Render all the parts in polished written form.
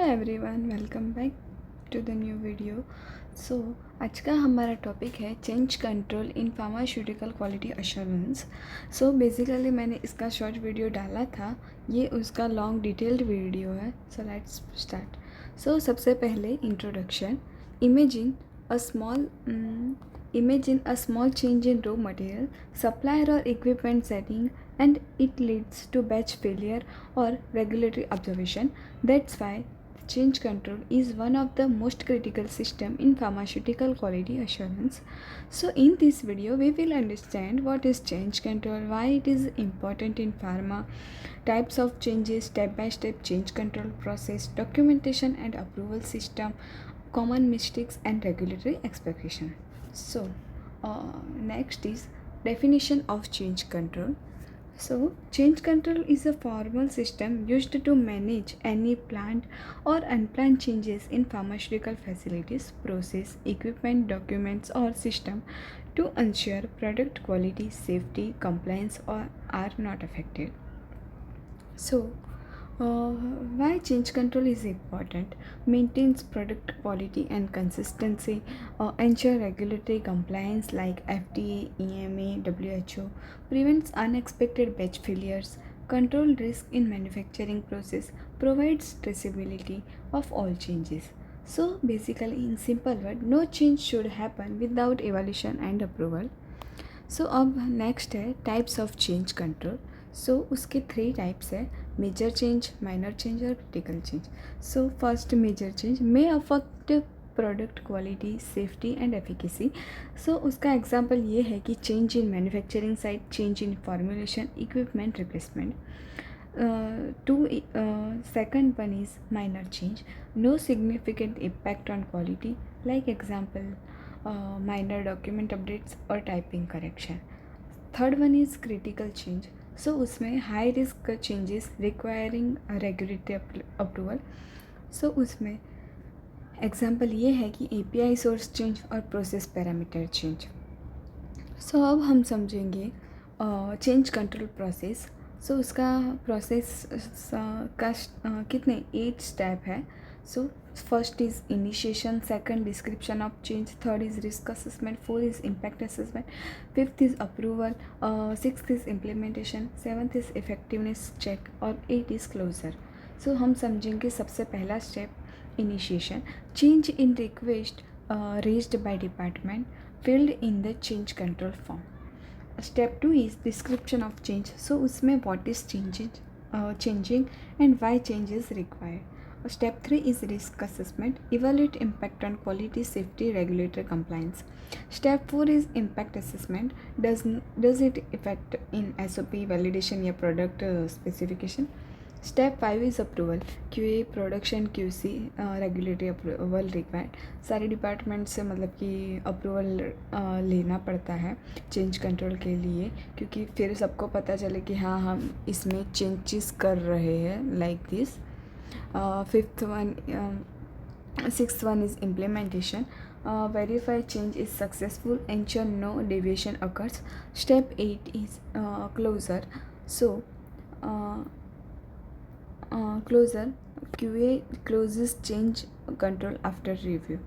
Everyone, welcome back to the new video. So आज का हमारा टॉपिक है change control in pharmaceutical quality assurance. So basically मैंने इसका शॉर्ट वीडियो डाला था, ये उसका लॉन्ग डिटेल्ड वीडियो है। So let's start. सो सबसे पहले introduction. Imagine a small Imagine a small change in raw material, supplier or equipment setting, and it leads to batch failure or regulatory observation. That's why change control is one of the most critical system in pharmaceutical quality assurance. So in this video we will understand what is change control, why it is important in pharma, types of changes, step by step change control process, documentation and approval system, common mistakes and regulatory expectation. So next is definition of change control. So change control is a formal system used to manage any planned or unplanned changes in pharmaceutical facilities, process, equipment, documents or system to ensure product quality, safety, compliance or are not affected. So why change control is important? Maintains product quality and consistency, ensure regulatory compliance like FDA, EMA, WHO, prevents unexpected batch failures, control risk in manufacturing process, provides traceability of all changes. So basically in simple word, no change should happen without evaluation and approval. So अब next है types of change control. So उसके 3 types है, major change, minor change और critical change. So first major change may affect product quality, safety and efficacy. So उसका example ये है कि change in manufacturing site, change in formulation, equipment replacement. Second one is minor change, no significant impact on quality, like example minor document updates or typing correction. Third one is critical change, so उसमें high risk changes requiring regulatory approval. So उसमें example ये है कि API source change और process parameter change. सो अब हम समझेंगे change control process. सो उसका प्रोसेस का कितने 8 स्टेप है। So first is initiation, second description of change, third is risk assessment, fourth is impact assessment, fifth is approval, sixth is implementation, seventh is effectiveness check और 8 is closure. So हम समझेंगे सबसे पहला step initiation. Change in request raised by department filled in the change control form. Step 2 is description of change. So उसमें what is changing and why change is required. Step 3 is risk assessment. Evaluate impact on quality, safety, regulatory compliance. Step 4 is impact assessment. Does it affect in SOP, validation या product specification. Step 5 is approval. QA, production, QC, regulatory approval required. सारे department से मतलब कि approval लेना पड़ता है change control के लिए, क्योंकि फिर सबको पता चले कि हाँ हम इसमें चेंजेस कर रहे हैं, like this. Sixth one is implementation. Verify change is successful, ensure no deviation occurs. Step 8 is closure. So closure, QA closes change control after review.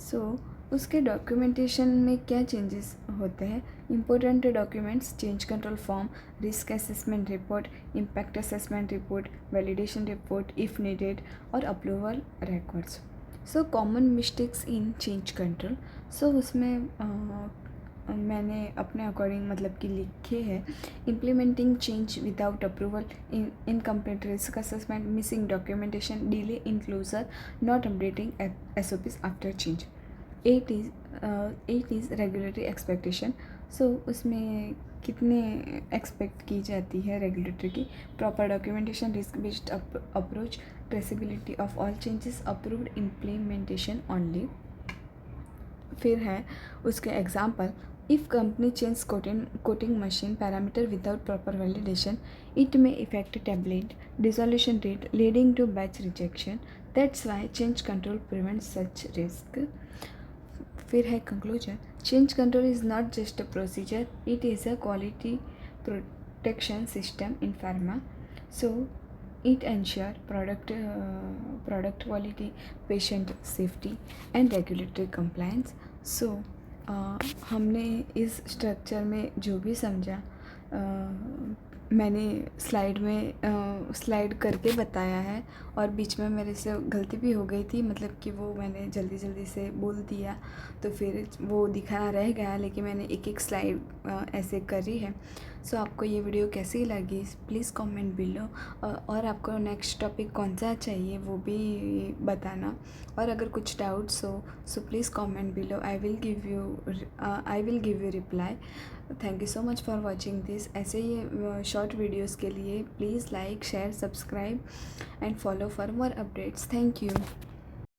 So उसके डॉक्यूमेंटेशन में क्या चेंजेस होते हैं? Important documents, change control form, risk assessment report, impact assessment report, validation report if needed और approval records. So common mistakes in change control. So उसमें मैंने अपने according मतलब कि लिखे हैं। Implementing change without approval, incomplete risk assessment, missing documentation, delay in closure, not updating SOPs after change. 8 is regulatory expectation. So उसमें कितने expect की जाती है रेगुलेटरी की? Proper documentation, risk based approach, traceability of all changes, approved implementation only. फिर है उसके example, if company change coating machine parameter without proper validation, it may effect tablet dissolution rate leading to batch rejection. That's why change control prevents such risk. फिर है conclusion, change control is not just a procedure, it is a quality protection system in pharma. So It ensure product quality, patient safety and regulatory compliance. So हमने इस structure में जो भी समझा मैंने slide करके बताया है, और बीच में मेरे से गलती भी हो गई थी, मतलब कि वो मैंने जल्दी जल्दी से बोल दिया तो फिर वो दिखाना रह गया, लेकिन मैंने एक एक स्लाइड ऐसे करी है। सो आपको ये वीडियो कैसी लगी प्लीज़ कमेंट बिलो, और आपको नेक्स्ट टॉपिक कौन सा चाहिए वो भी बताना, और अगर कुछ डाउट्स हो so please comment below, I will give you reply. Thank you so much for watching this. ऐसे ही शॉर्ट वीडियोज़ के लिए please like share subscribe and follow for more updates. Thank you.